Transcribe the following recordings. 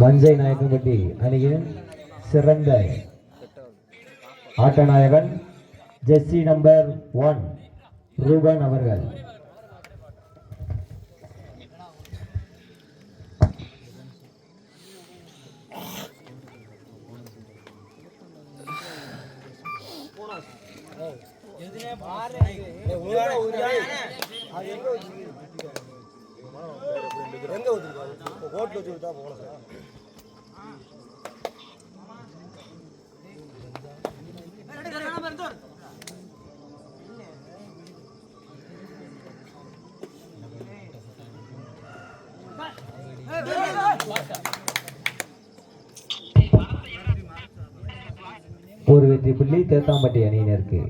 மஞ்சை நாயக்கம்பட்டி அணியின் சிறந்த ஆட்ட நாயகன் ஜெர்சி நம்பர் 1 ரூபன் அவர்கள். ஒரு வெற்றி புள்ளி தேத்தாம்பட்டி அணியினருக்கு.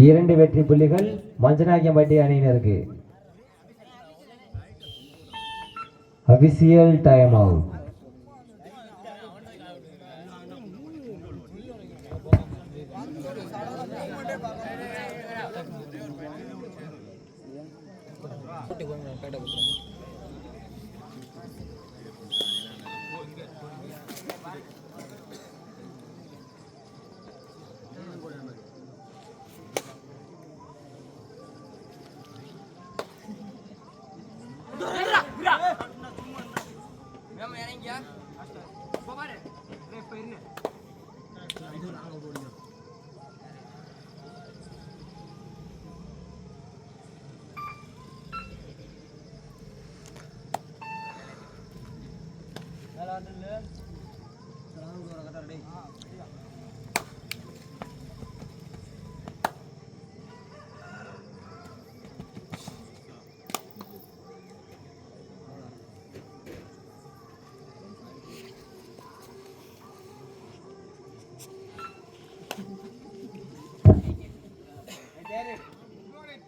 இரண்டு வெற்றி புள்ளிகள் மஞ்சநாயக்கம்பட்டி அணியினருக்கு. Official time out.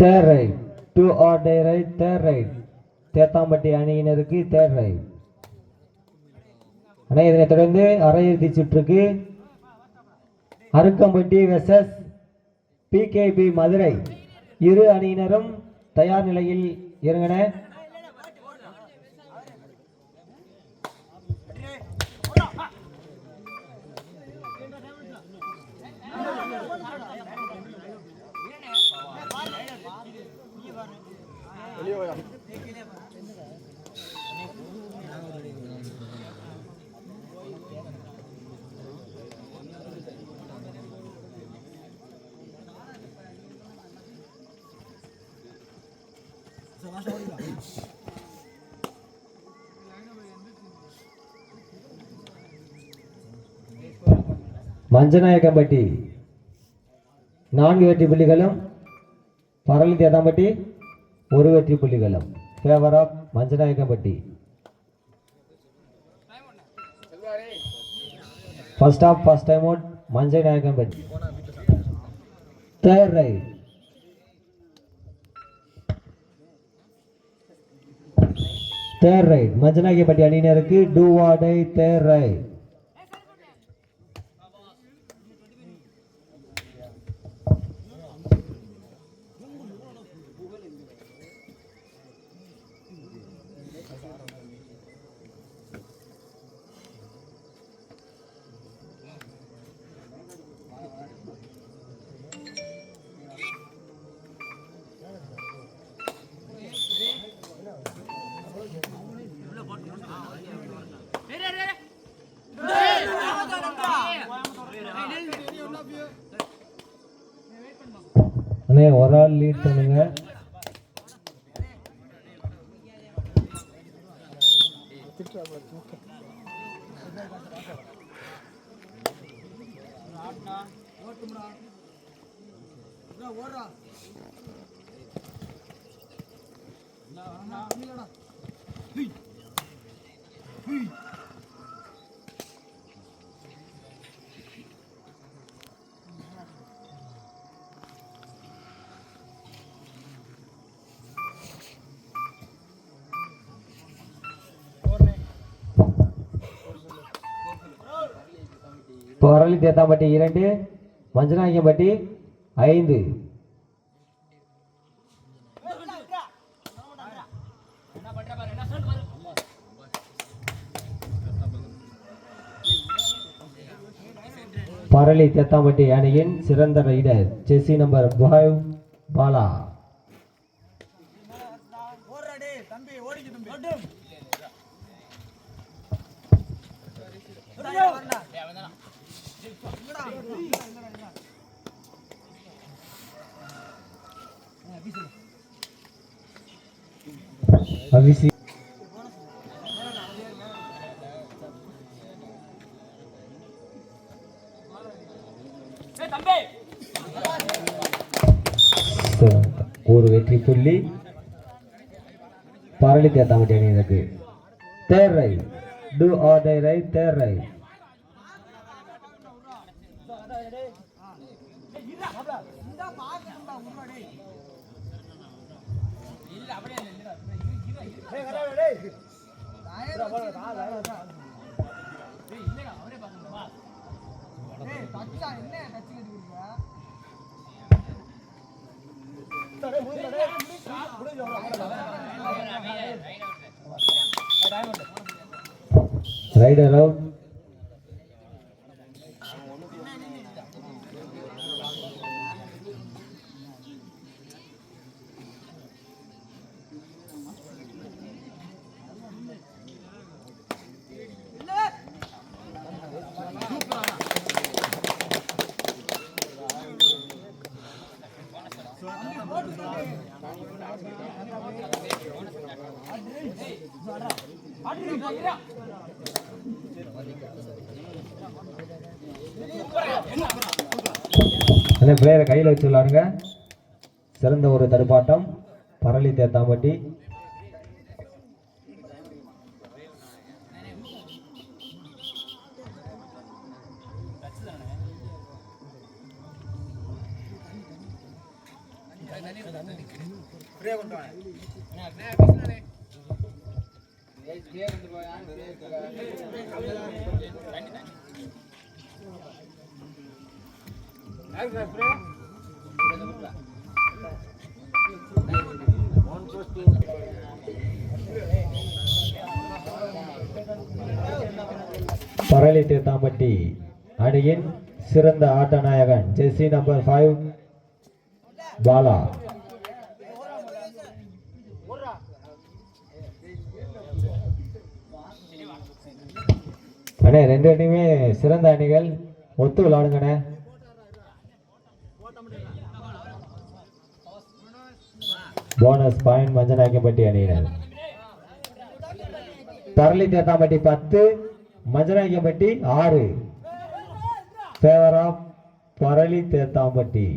Third right, 2 odd day right, third right. Thethampatti அணியினருக்கு third right. அணை இதனைத் தொடர்ந்து அரையிறுதி சுற்றுக்கு அருக்கம்பட்டி வெர்சஸ் PKB மதுரை இரு அணியினரும் தயார் நிலையில் இறங்கின. மஞ்சநாயக்கம்பட்டி 4 வெற்றி புள்ளிகளும் பரளி தேத்தாம்பட்டி 1 வெற்றி புள்ளிகளும் favour of Manjanayakkampatti. First of first time out Manjanayakkampatti. Third raid. Third raid Manjanayakkampatti அணியினருக்கு do or die third raid. அண்ணே ஒரு ஆள் லீட் பண்ணுங்க. பரளி தேத்தாம்பட்டி 2, மஞ்சனாயம்பட்டி 5. பரளி தேத்தாம்பட்டி அணியின் சிறந்த raider jersey number 5 Bala. Abhishek ஒரு வெற்றி புள்ளி பரளி தேத்தாம்பட்டி அணியினருக்கு. Third raid, do or die raid, third raid. Raider out. அந்த பிளேயரை கையில் வச்சு விளாடுங்க. சிறந்த ஒரு தடுப்பாட்டம் பரளி தேத்தாம்பட்டி. பரளி தேத்தாம்பட்டி அணியின் சிறந்த ஆட்ட நாயகன் ஜெர்சி நம்பர் 5 பாலா. அண்ணே ரெண்டு அணியுமே சிறந்த அணிகள், ஒத்து விளையாடுங்கண்ணே. போனஸ் பாயிண்ட் மஞ்சனாயக்கம்பட்டி அணியினர். Parali Thethampatti 10, Manjanayakkampatti 6. Favour of Parali Thethampatti.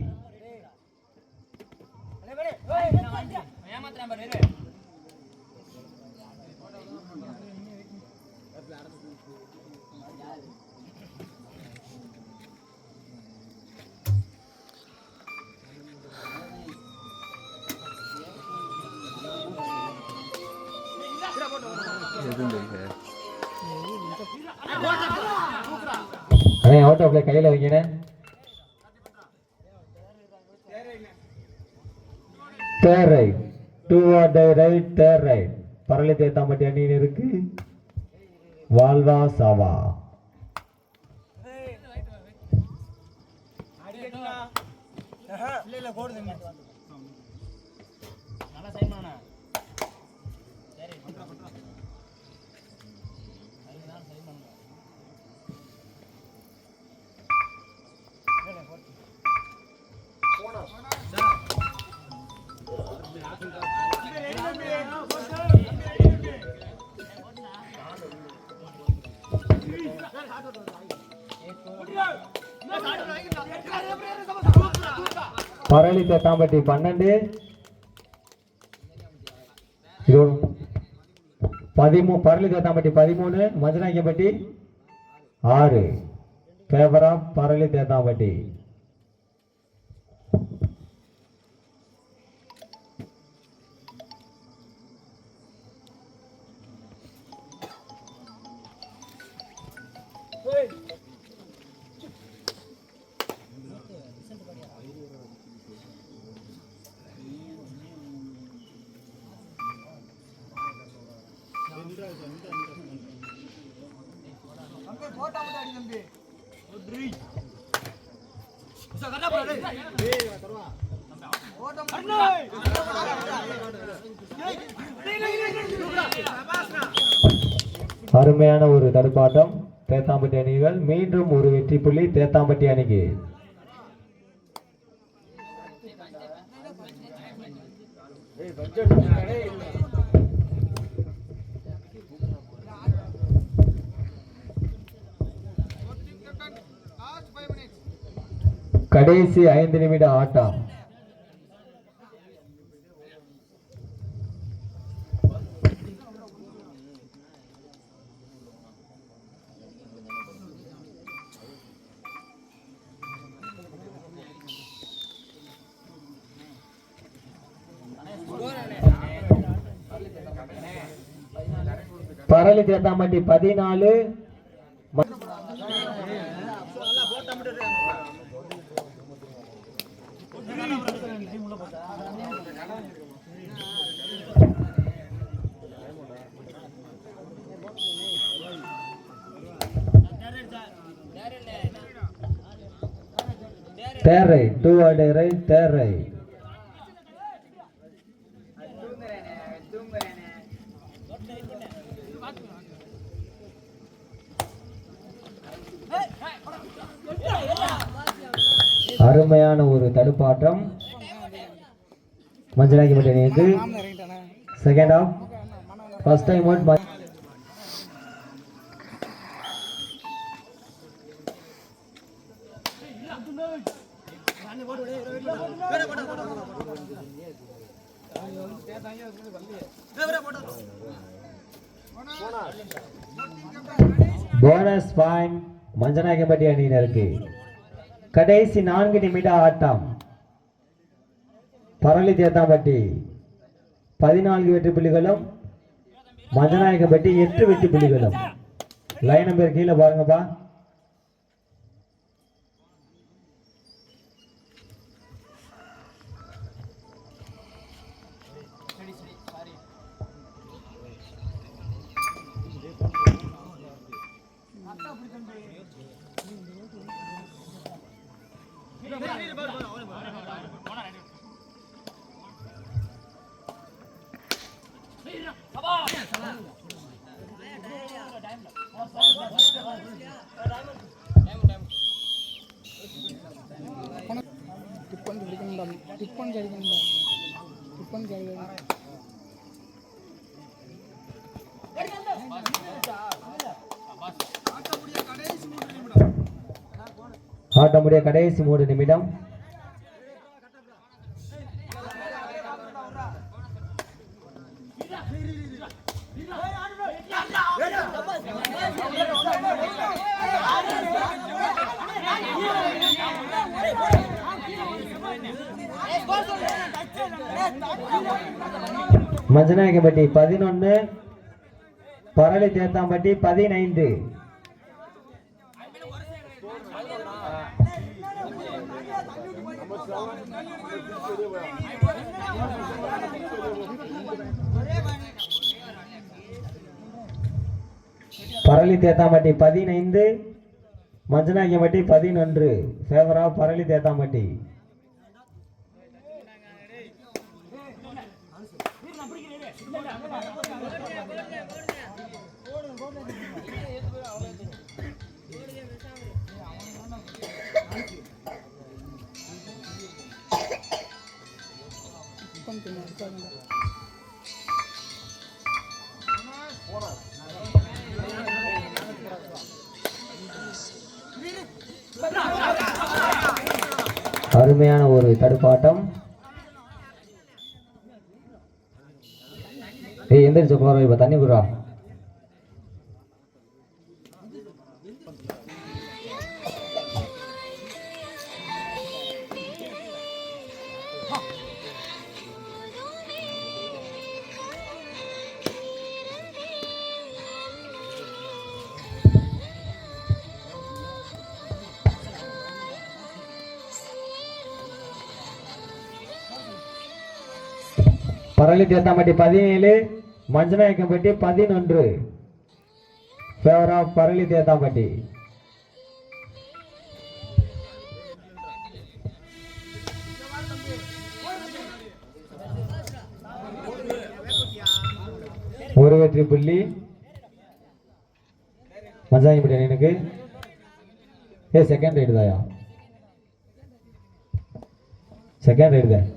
Out of கையில் வைங்க. Third raid, do or die raid, third raid. Parali Thethampatti அணியினருக்கு வாழ்வா சாவா. பரளி தேத்தாம்பட்டி 12, 13. பரளி தேத்தாம்பட்டி 13, மதுராங்கியம்பட்டி 6. Favour of Parali Thethampatti. அருமையான ஒரு தடுப்பாட்டம் தேத்தாம்பட்டி அணிகள். மீண்டும் ஒரு வெற்றி புள்ளி தேத்தாம்பட்டி அணிக்கு. கடைசி 5 நிமிட ஆட்டம். பரளி தேத்தாம்பட்டி 14, தேரை 2 அடை ரைட் தேரை. அருமையான ஒரு தடுப்பாட்டம் மஞ்சளாக்கிப்பட்ட அணிக்கு. Second of first time out. Bonus point மஞ்சளாக்கிப்பட்டி அணியினருக்கு. கடைசி 4 நிமிட ஆட்டம். பரளி தேத்தாம்பட்டி 14 வெற்றி புள்ளிகளும், மஞ்சநாயக்கம்பட்டி 8 வெற்றி புள்ளிகளும். லைன் நம்பர் கீழே பாருங்கப்பா. ஆட்டமுடைய கடைசி 3 நிமிடம். மஞ்சநாயக்கம்பட்டி 11, பரளி தேத்தாம்பட்டி 15. பரளி தேத்தாம்பட்டி 15, மஞ்சநாயக்கம்பட்டி 11. Favour of Parali Thethampatti. அருமையான ஒரு தடுப்பாட்டம். எந்திரிச்ச குமாரம் இப்ப தண்ணி குடுறா. பரளி தேத்தாம்பட்டி 17, மஞ்சநாயக்கம்பட்டி 11. Favour of Parali Thethampatti. ஒரு வெற்றி புள்ளி மஞ்சநாயக்கம்பட்டி அணியினருக்கு. செகண்ட் ரைடு தாயா, செகண்ட் ரைடு தான்.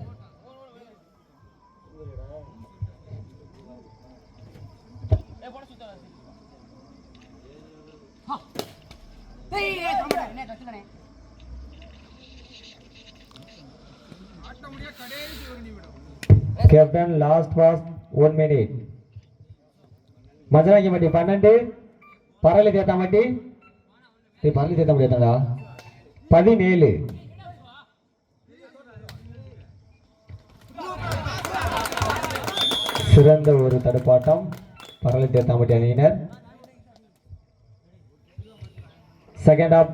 Captain last pass 1 minute. மஞ்சநாயக்கம்பட்டி 12, பரளி தேத்தாம்பட்டி 17. சிறந்த ஒரு தடுப்பாட்டம் பரளி தேத்தாம்பட்டி அணியினர். Second half